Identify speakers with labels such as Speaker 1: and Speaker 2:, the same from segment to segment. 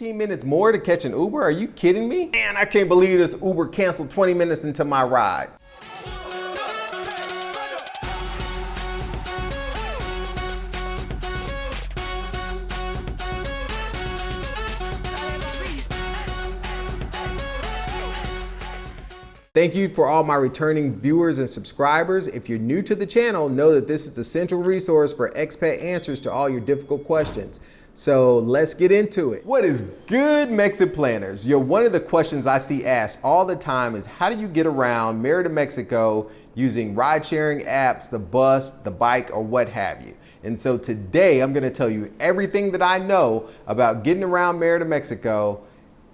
Speaker 1: 15 minutes more to catch an Uber? Are you kidding me? Man, I can't believe this Uber canceled 20 minutes into my ride. Thank you for all my returning viewers and subscribers. If you're new to the channel, know that this is the central resource for expat answers to all your difficult questions. So let's get into it. What is good, Mexiplanners? One of the questions I see asked all the time is how do you get around Merida, Mexico using ride sharing apps, the bus, the bike, or what have you? And so today I'm gonna tell you everything that I know about getting around Merida, Mexico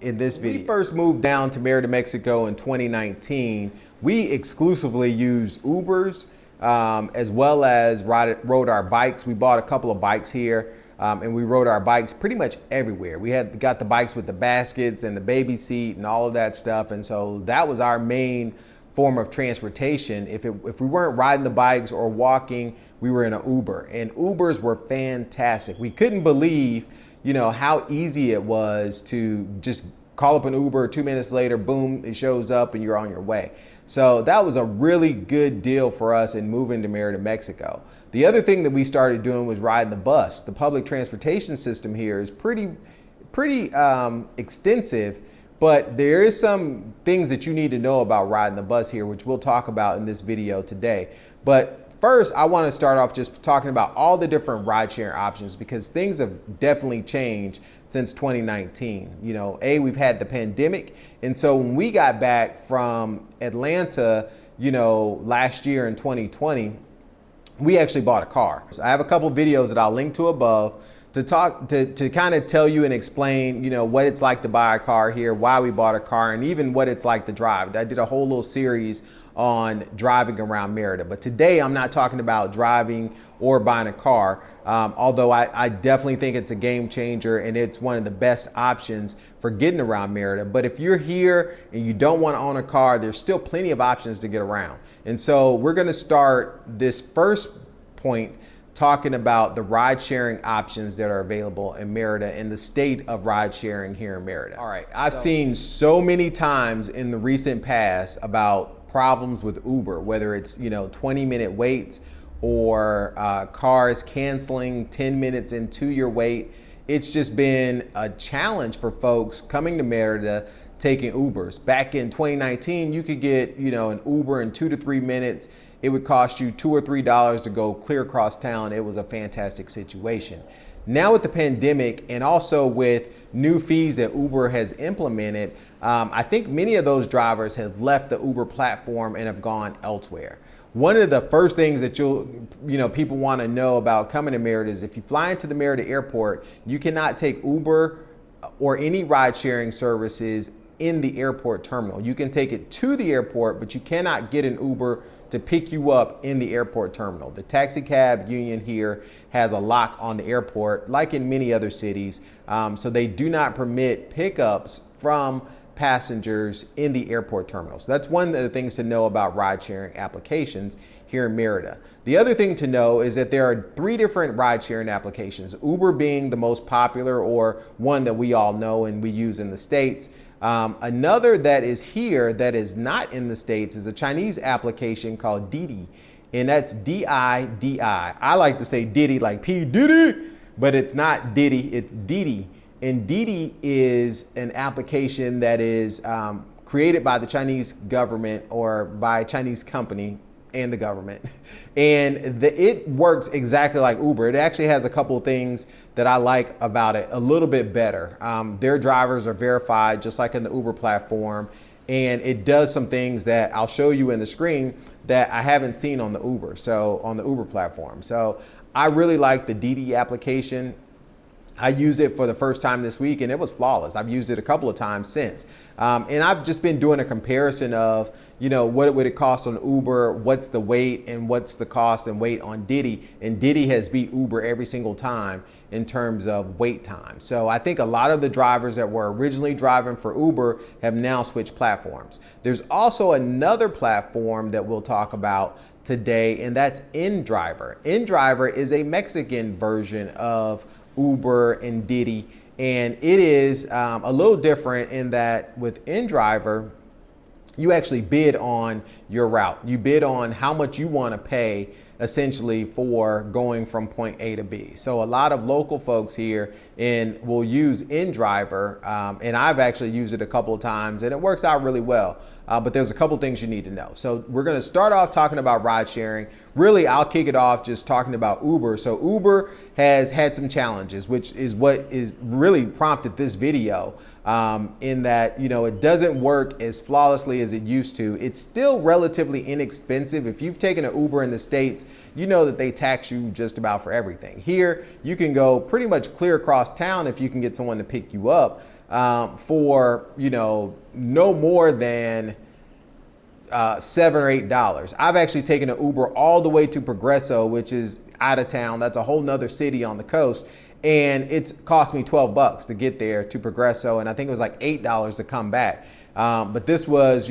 Speaker 1: in this video. We first moved down to Merida, Mexico in 2019. We exclusively used Ubers as well as rode our bikes. We bought a couple of bikes here and we rode our bikes pretty much everywhere. We got the bikes with the baskets and the baby seat and all of that stuff. And so that was our main form of transportation. If we weren't riding the bikes or walking, we were in an Uber, and Ubers were fantastic. We couldn't believe how easy it was to just call up an Uber, 2 minutes later, boom, it shows up and you're on your way. So that was a really good deal for us in moving to Merida, Mexico. The other thing that we started doing was riding the bus. The public transportation system here is pretty extensive, but there is some things that you need to know about riding the bus here, which we'll talk about in this video today. But first, I want to start off just talking about all the different ride sharing options because things have definitely changed since 2019. We've had the pandemic. And so when we got back from Atlanta, last year in 2020, we actually bought a car. So I have a couple videos that I'll link to above to kind of tell you and explain, what it's like to buy a car here, why we bought a car, and even what it's like to drive. I did a whole little series on driving around Merida. But today I'm not talking about driving or buying a car, although I definitely think it's a game changer and it's one of the best options for getting around Merida. But if you're here and you don't want to own a car, there's still plenty of options to get around. And so we're going to start this first point talking about the ride sharing options that are available in Merida and the state of ride sharing here in Merida. All right, I've seen so many times in the recent past about problems with Uber, whether it's 20-minute waits or cars canceling 10 minutes into your wait. It's just been a challenge for folks coming to Merida taking Ubers. Back in 2019, you could get an Uber in 2 to 3 minutes. It would cost you $2 or $3 to go clear across town. It was a fantastic situation. Now with the pandemic and also with new fees that Uber has implemented, I think many of those drivers have left the Uber platform and have gone elsewhere. One of the first things that people want to know about coming to Merida is if you fly into the Merida airport, you cannot take Uber or any ride sharing services in the airport terminal. You can take it to the airport, but you cannot get an Uber to pick you up in the airport terminal. The taxi cab union here has a lock on the airport, like in many other cities. So they do not permit pickups from passengers in the airport terminal. So that's one of the things to know about ride sharing applications here in Merida. The other thing to know is that there are 3 different ride sharing applications, Uber being the most popular or one that we all know and we use in the States. Another that is here that is not in the States is a Chinese application called Didi, and that's D-I-D-I. I like to say Diddy like P. Diddy, but it's not Diddy, it's Didi. And Didi is an application that is created by the Chinese government or by a Chinese company and the government. And it works exactly like Uber. It actually has a couple of things that I like about it a little bit better. Their drivers are verified just like in the Uber platform. And it does some things that I'll show you in the screen that I haven't seen on the Uber, so on the Uber platform. So I really like the Didi application. I used it for the first time this week and it was flawless. I've used it a couple of times since. And I've just been doing a comparison of, what would it cost on Uber, what's the wait and what's the cost and wait on Didi. And Didi has beat Uber every single time in terms of wait time. So I think a lot of the drivers that were originally driving for Uber have now switched platforms. There's also another platform that we'll talk about today, and that's InDriver. InDriver is a Mexican version of Uber and Didi, And it is a little different in that with InDriver, you actually bid on your route. You bid on how much you want to pay essentially for going from point A to B. So a lot of local folks here will use InDriver, and I've actually used it a couple of times and it works out really well. But there's a couple things you need to know. So we're gonna start off talking about ride sharing. Really, I'll kick it off just talking about Uber. So Uber has had some challenges, which is what is really prompted this video. In that, it doesn't work as flawlessly as it used to. It's still relatively inexpensive. If you've taken an Uber in the States, you know that they tax you just about for everything. Here, you can go pretty much clear across town if you can get someone to pick you up for, no more than $7 or $8. I've actually taken an Uber all the way to Progreso, which is out of town. That's a whole nother city on the coast. And it's cost me $12 to get there to Progreso, and I think it was like $8 to come back. But this was,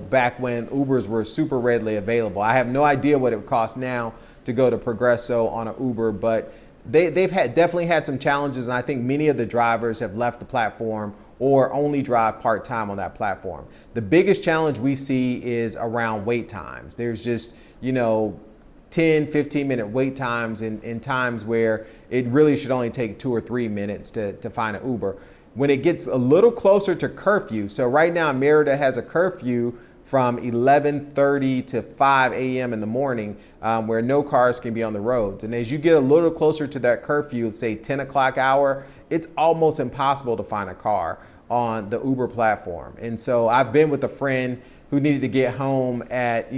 Speaker 1: back when Ubers were super readily available. I have no idea what it would cost now to go to Progreso on an Uber, but they've definitely had some challenges, and I think many of the drivers have left the platform or only drive part-time on that platform. The biggest challenge we see is around wait times. There's just, 10, 15 minute wait times in times where it really should only take 2 or 3 minutes to find an Uber. When it gets a little closer to curfew, so right now Merida has a curfew from 11:30 to 5 a.m. in the morning where no cars can be on the roads. And as you get a little closer to that curfew, say 10 o'clock hour, it's almost impossible to find a car on the Uber platform. And so I've been with a friend who needed to get home at,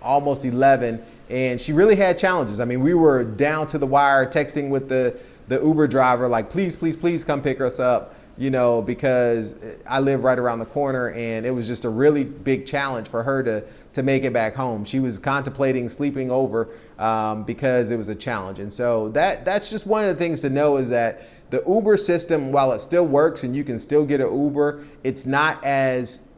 Speaker 1: almost 11, and she really had challenges. I mean, we were down to the wire texting with the Uber driver, like, please, please, please come pick us up, because I live right around the corner, and it was just a really big challenge for her to make it back home. She was contemplating sleeping over because it was a challenge. And so that's just one of the things to know, is that the Uber system, while it still works and you can still get an Uber, it's not as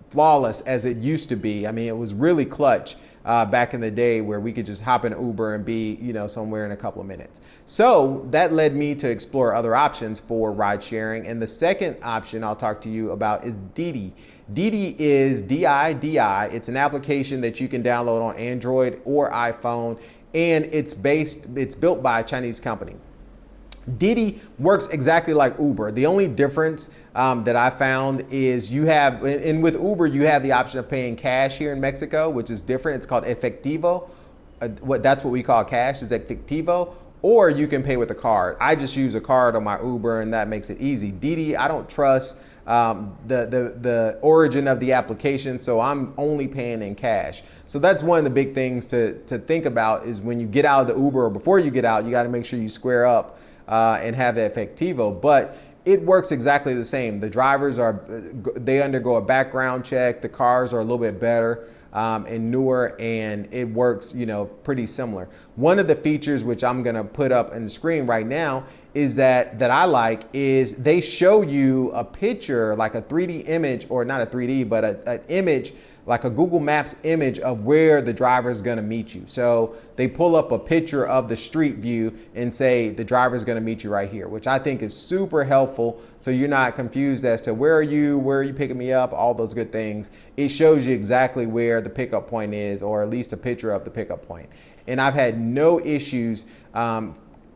Speaker 1: flawless as it used to be. I mean, it was really clutch back in the day where we could just hop in an Uber and be, somewhere in a couple of minutes. So that led me to explore other options for ride sharing. And the second option I'll talk to you about is Didi. Didi is D-I-D-I. It's an application that you can download on Android or iPhone, and it's built by a Chinese company. Didi works exactly like Uber. The only difference that I found is and with Uber, you have the option of paying cash here in Mexico, which is different. It's called efectivo. That's what we call cash, is efectivo. Or you can pay with a card. I just use a card on my Uber, and that makes it easy. Didi, I don't trust the origin of the application, so I'm only paying in cash. So that's one of the big things to think about, is when you get out of the Uber, or before you get out, you got to make sure you square up and have the efectivo. But it works exactly the same. The drivers they undergo a background check. The cars are a little bit better and newer, and it works, pretty similar. One of the features, which I'm gonna put up on the screen right now, is that I like, is they show you a picture, like a 3D image, or not a 3D, but an image, like a Google Maps image of where the driver is going to meet you. So they pull up a picture of the street view and say the driver is going to meet you right here, which I think is super helpful. So you're not confused as to where are you picking me up, all those good things. It shows you exactly where the pickup point is, or at least a picture of the pickup point. And I've had no issues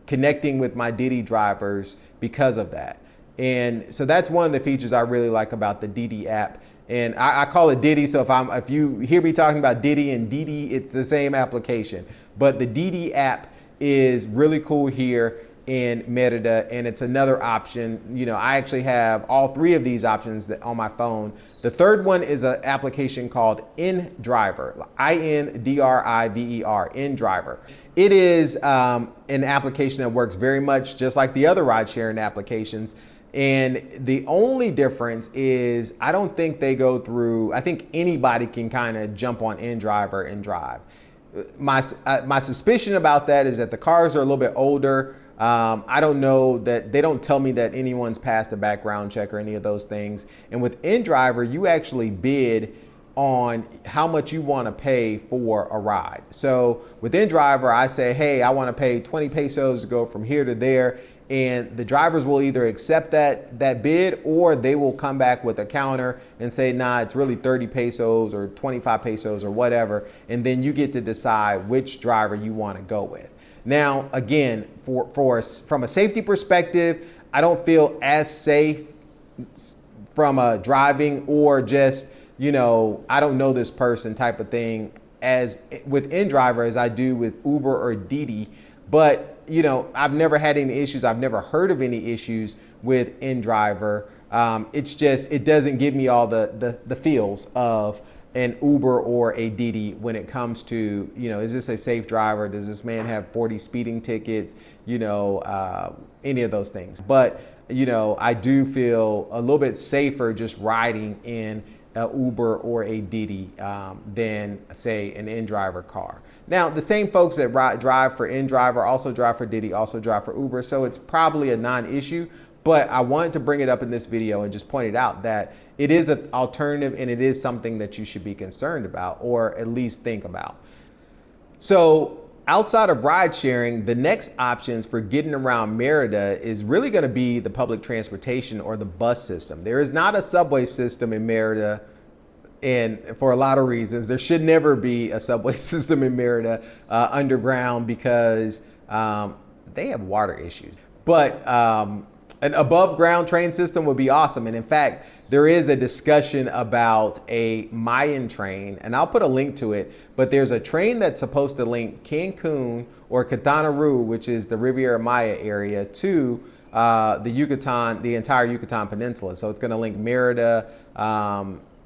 Speaker 1: connecting with my Didi drivers because of that. And so that's one of the features I really like about the Didi app. And I call it Didi, so if you hear me talking about Didi and Didi, it's the same application. But the Didi app is really cool here in Merida, and it's another option. I actually have all three of these options on my phone. The third one is an application called InDriver, I-N-D-R-I-V-E-R, InDriver. It is an application that works very much just like the other ride sharing applications. And the only difference is, I don't think they go through, I think anybody can kind of jump on InDriver and drive. My suspicion about that is that the cars are a little bit older. I don't know, that they don't tell me that anyone's passed a background check or any of those things. And with InDriver, you actually bid on how much you want to pay for a ride. So with InDriver, I say, hey, I want to pay 20 pesos to go from here to there. and the drivers will either accept that bid, or they will come back with a counter and say, nah, it's really 30 pesos or 25 pesos or whatever. And then you get to decide which driver you want to go with. Now, again, from a safety perspective, I don't feel as safe from a driving or just, I don't know this person type of thing as with InDriver as I do with Uber or Didi. But I've never had any issues. I've never heard of any issues with InDriver. It's just, it doesn't give me all the feels of an Uber or a Didi when it comes to, is this a safe driver? Does this man have 40 speeding tickets? Any of those things. But, I do feel a little bit safer just riding in a Uber or a Didi than, say, an InDriver car. Now, the same folks that drive for InDriver also drive for Didi, also drive for Uber, so it's probably a non-issue, but I wanted to bring it up in this video and just point it out that it is an alternative and it is something that you should be concerned about or at least think about. So outside of ride sharing, the next options for getting around Merida is really going to be the public transportation or the bus system. There is not a subway system in Merida, and for a lot of reasons. There should never be a subway system in Merida underground because they have water issues. But an above ground train system would be awesome. And in fact, there is a discussion about a Mayan train, and I'll put a link to it, but there's a train that's supposed to link Cancun or Quintana Roo, which is the Riviera Maya area, to the entire Yucatan Peninsula. So it's going to link Merida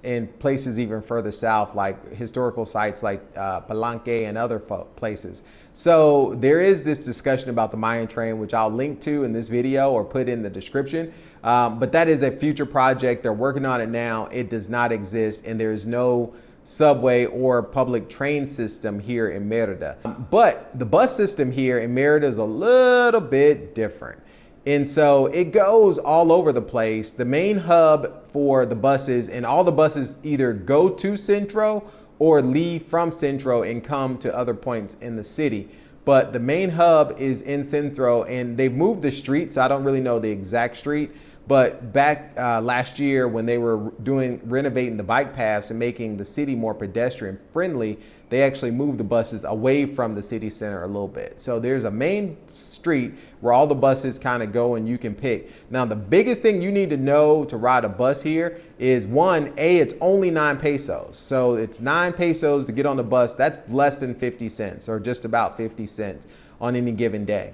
Speaker 1: and places even further south, like historical sites like Palenque and other places. So there is this discussion about the Mayan train, which I'll link to in this video or put in the description. But that is a future project. They're working on it now. It does not exist, and there is no subway or public train system here in Merida. But the bus system here in Merida is a little bit different. And so it goes all over the place. The main hub for the buses, and all the buses either go to Centro or leave from Centro and come to other points in the city. But the main hub is in Centro, and they've moved the street, so I don't really know the exact street. But back last year when they were renovating the bike paths and making the city more pedestrian friendly, they actually moved the buses away from the city center a little bit. So there's a main street where all the buses kind of go and you can pick. Now, the biggest thing you need to know to ride a bus here is one, it's only 9 pesos. So it's 9 pesos to get on the bus. That's less than 50 cents or just about 50 cents on any given day.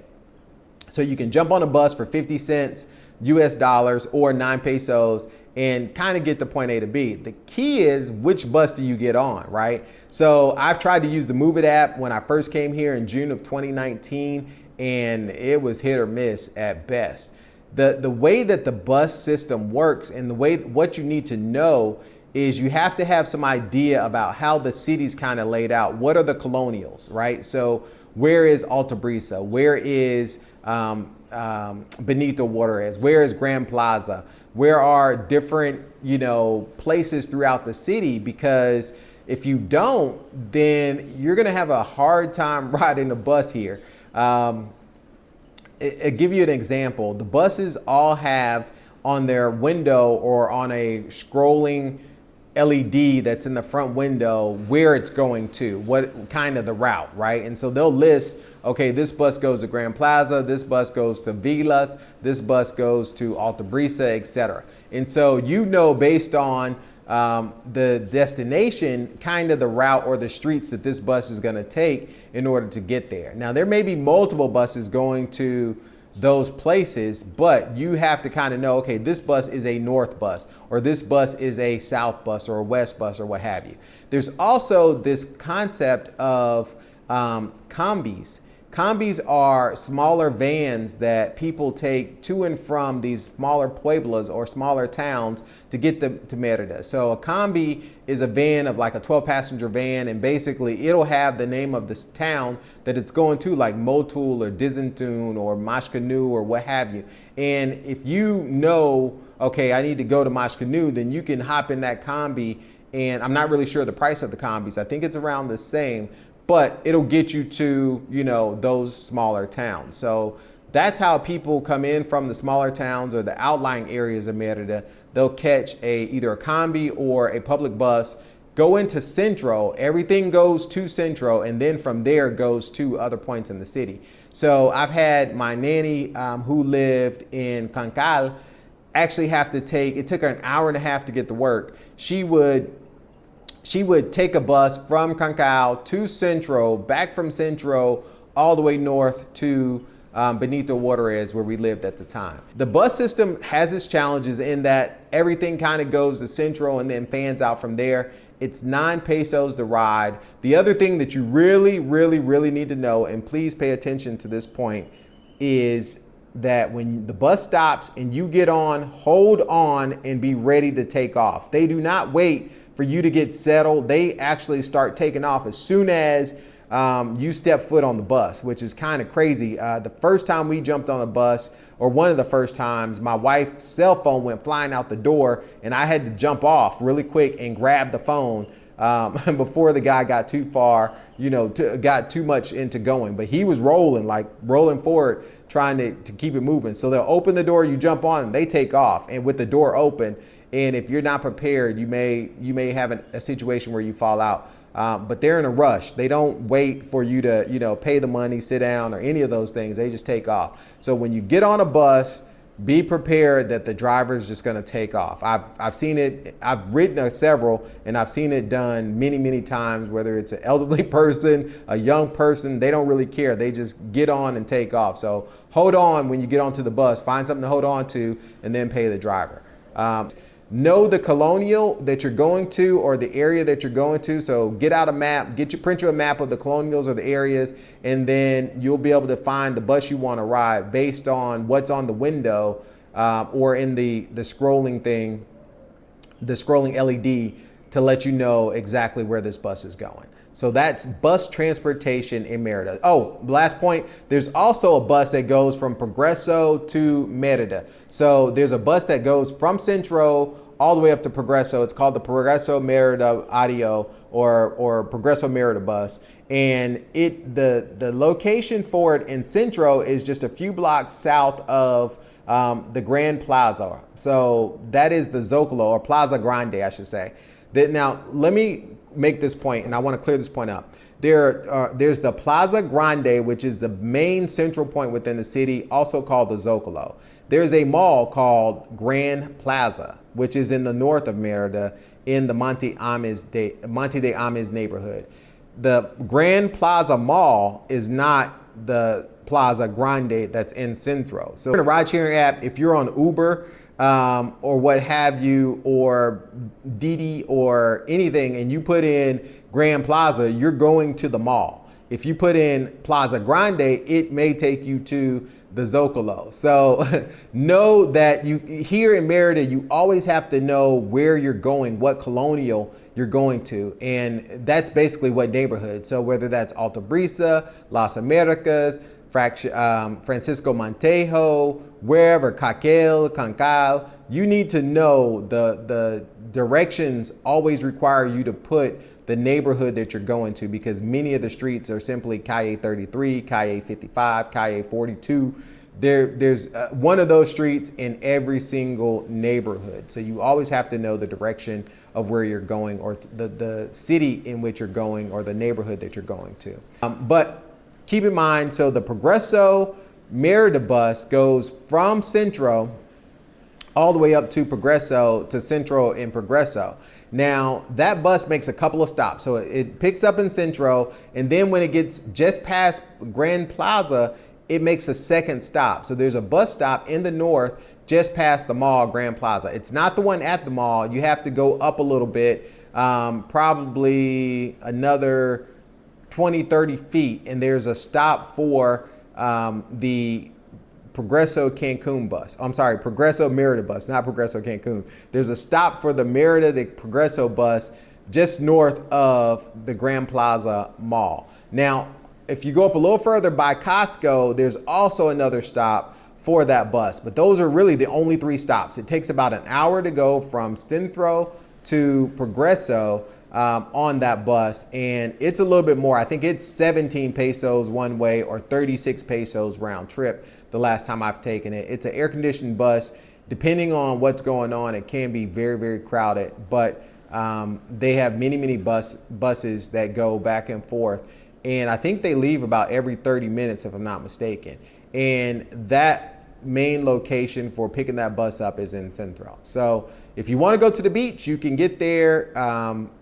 Speaker 1: So you can jump on a bus for 50 cents US dollars or 9 pesos and kind of get the point A to B. The key is which bus do you get on, right? So I've tried to use the Move It app when I first came here in June of 2019, and it was hit or miss at best. The way that the bus system works and the way what you need to know is you have to have some idea about how the city's kind of laid out. What are the colonials, right? So where is Alta Brisa? Where is Benito Juarez? Where is Grand Plaza? Where are different, places throughout the city? Because if you don't, then you're gonna have a hard time riding a bus here. I'll give you an example. The buses all have on their window or on a scrolling LED that's in the front window where it's going to, what kind of the route, right? And so they'll list, okay, this bus goes to Grand Plaza, this bus goes to Villas, this bus goes to Alta Brisa, etc. And so based on the destination, kind of the route or the streets that this bus is going to take in order to get there. Now, there may be multiple buses going to those places, but you have to kind of know, okay, this bus is a north bus, or this bus is a south bus or a west bus or what have you. There's also this concept of combis. Combis are smaller vans that people take to and from these smaller pueblos or smaller towns to get them to Merida. So a combi is a van of like a 12-passenger van, and basically it'll have the name of this town that it's going to, like Motul or Dizentun or Mashkanu or what have you. And if you know, okay, I need to go to Mashkanu, then you can hop in that combi, and I'm not really sure the price of the combis. I think it's around the same, but it'll get you to, those smaller towns. So that's how people come in from the smaller towns or the outlying areas of Merida. They'll catch either a combi or a public bus, go into Centro, everything goes to Centro, and then from there goes to other points in the city. So I've had my nanny who lived in Cancal actually have to take, it took her an hour and a half to get to work. She would take a bus from Cancal to Centro, back from Centro, all the way north to Benito Juarez, where we lived at the time. The bus system has its challenges in that everything kind of goes to Centro and then fans out from there. It's 9 pesos to ride. The other thing that you really need to know, and please pay attention to this point, is that when the bus stops and you get on, hold on and be ready to take off. They do not wait for you to get settled. They actually start taking off as soon as you step foot on the bus, which is kind of crazy. The first time we jumped on a bus, or one of the first times, my wife's cell phone went flying out the door and I had to jump off really quick and grab the phone before the guy got too far, got too much into going. But he was rolling forward, trying to keep it moving. So they'll open the door, you jump on, and they take off. And with the door open, and if you're not prepared, you may have a situation where you fall out. But they're in a rush. They don't wait for you to, pay the money, sit down, or any of those things. They just take off. So when you get on a bus, be prepared that the driver is just going to take off. I've seen it. I've ridden several, and I've seen it done many times, whether it's an elderly person, a young person, they don't really care. They just get on and take off. So hold on when you get onto the bus, find something to hold on to, and then pay the driver. Know the colonial that you're going to or the area that you're going to. So get out a map, print you a map of the colonials or the areas, and then you'll be able to find the bus you want to ride based on what's on the window or in the scrolling thing, the scrolling LED to let you know exactly where this bus is going. So that's bus transportation in Merida. Oh, last point, there's also a bus that goes from Progreso to Merida. So there's a bus that goes from Centro all the way up to Progreso. It's called the Progreso Merida Audio or Progreso Merida bus. And the location for it in Centro is just a few blocks south of the Grand Plaza. So that is the Zocalo, or Plaza Grande, I should say. Now, let me make this point, and I want to clear this point up. There's the Plaza Grande, which is the main central point within the city, also called the Zocalo. There's a mall called Grand Plaza, which is in the north of Merida in the Monte de Ames neighborhood. The Grand Plaza Mall is not the Plaza Grande that's in Centro. So in a ride-sharing app, if you're on Uber, or what have you, or Didi or anything, and you put in Grand Plaza, you're going to the mall. If you put in Plaza Grande, it may take you to the Zocalo. So know that here in Merida, you always have to know where you're going, what colonial you're going to. And that's basically what neighborhood. So whether that's Alta Brisa, Las Americas, Francisco Montejo, wherever, Cancal, you need to know the directions always require you to put the neighborhood that you're going to, because many of the streets are simply Calle 33, Calle 55, Calle 42. There's one of those streets in every single neighborhood. So you always have to know the direction of where you're going, or the city in which you're going, or the neighborhood that you're going to. But keep in mind, so the Progreso Merida bus goes from Centro all the way up to Progreso, to Centro in Progreso. Now, that bus makes a couple of stops. So it picks up in Centro, and then when it gets just past Grand Plaza, it makes a second stop. So there's a bus stop in the north just past the mall, Grand Plaza. It's not the one at the mall. You have to go up a little bit, probably another 20, 30 feet, and there's a stop for the Progreso Cancun bus. I'm sorry, Progreso Merida bus, not Progreso Cancun. There's a stop for the Merida the Progreso bus just north of the Grand Plaza Mall. Now, if you go up a little further by Costco, there's also another stop for that bus, but those are really the only 3 stops. It takes about an hour to go from Centro to Progreso, on that bus, and it's a little bit more. I think it's 17 pesos one way or 36 pesos round trip the last time I've taken it. It's an air-conditioned bus. Depending on what's going on, it can be very, very crowded, but they have many buses that go back and forth, and I think they leave about every 30 minutes if I'm not mistaken. And that main location for picking that bus up is in Centro. So if you want to go to the beach, you can get there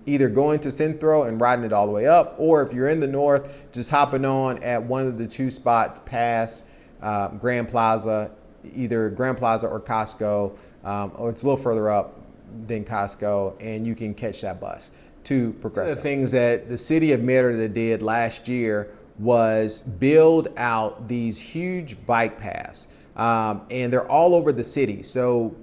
Speaker 1: either going to Centro and riding it all the way up, or if you're in the north, just hopping on at one of the two spots past Grand Plaza, either Grand Plaza or Costco, or it's a little further up than Costco, and you can catch that bus to Progreso. One of the things that the city of Merida did last year was build out these huge bike paths. And they're all over the city. So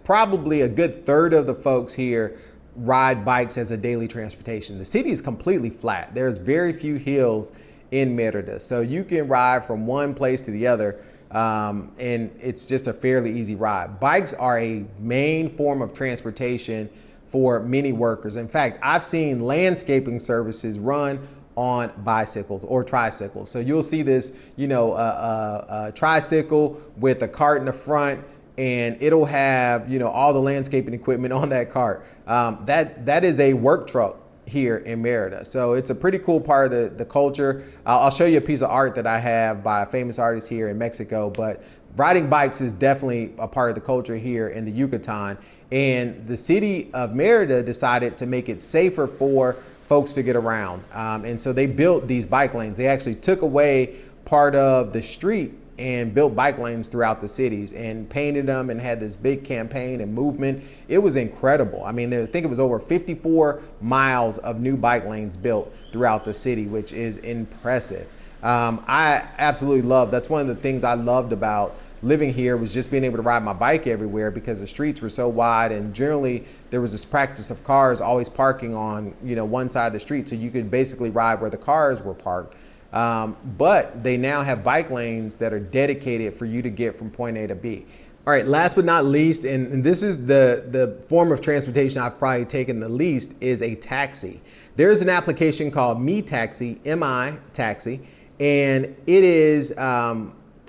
Speaker 1: probably a good third of the folks here ride bikes as a daily transportation. The city is completely flat. There's very few hills in Merida. So you can ride from one place to the other, and it's just a fairly easy ride. Bikes are a main form of transportation for many workers. In fact, I've seen landscaping services run on bicycles or tricycles. So you'll see this, a tricycle with a cart in the front, and it'll have, all the landscaping equipment on that cart. That is a work truck here in Merida. So it's a pretty cool part of the culture. I'll show you a piece of art that I have by a famous artist here in Mexico, but riding bikes is definitely a part of the culture here in the Yucatan. And the city of Merida decided to make it safer for folks to get around. And so they built these bike lanes. They actually took away part of the street and built bike lanes throughout the cities and painted them and had this big campaign and movement. It was incredible. I mean, I think it was over 54 miles of new bike lanes built throughout the city, which is impressive. I absolutely love, that's one of the things I loved about living here, was just being able to ride my bike everywhere because the streets were so wide, and generally there was this practice of cars always parking on one side of the street, so you could basically ride where the cars were parked. But they now have bike lanes that are dedicated for you to get from point A to B. All right, last but not least, and this is the form of transportation I've probably taken the least, is a taxi. There's an application called Me Taxi, M-I Taxi, and it is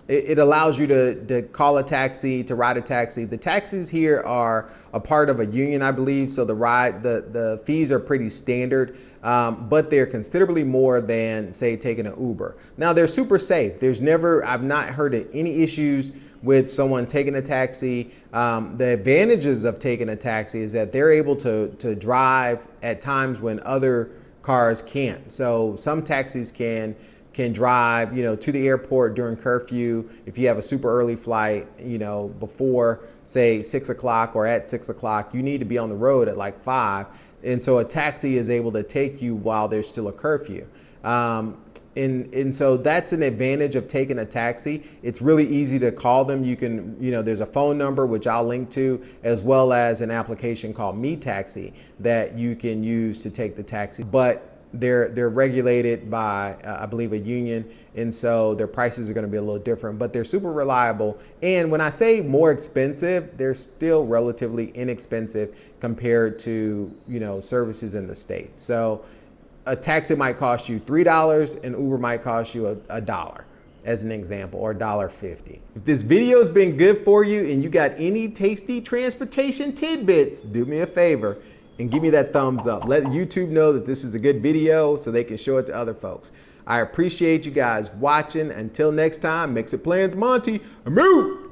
Speaker 1: it allows you to call a taxi, to ride a taxi. The taxis here are a part of a union, I believe, so the fees are pretty standard, but they're considerably more than, say, taking an Uber. Now, they're super safe. I've not heard of any issues with someone taking a taxi. The advantages of taking a taxi is that they're able to drive at times when other cars can't. So some taxis can drive, to the airport during curfew. If you have a super early flight, before say 6 o'clock or at 6 o'clock, you need to be on the road at like 5. And so a taxi is able to take you while there's still a curfew. And so that's an advantage of taking a taxi. It's really easy to call them. You can, there's a phone number, which I'll link to, as well as an application called Me Taxi that you can use to take the taxi. But they're regulated by, I believe, a union, and so their prices are going to be a little different, but they're super reliable. And when I say more expensive, they're still relatively inexpensive compared to, services in the States. So a taxi might cost you $3 and Uber might cost you $1, as an example, or $1.50. If this video's been good for you and you got any tasty transportation tidbits, do me a favor and give me that thumbs up. Let YouTube know that this is a good video so they can show it to other folks. I appreciate you guys watching. Until next time, Mexitplans Monty, I'm out.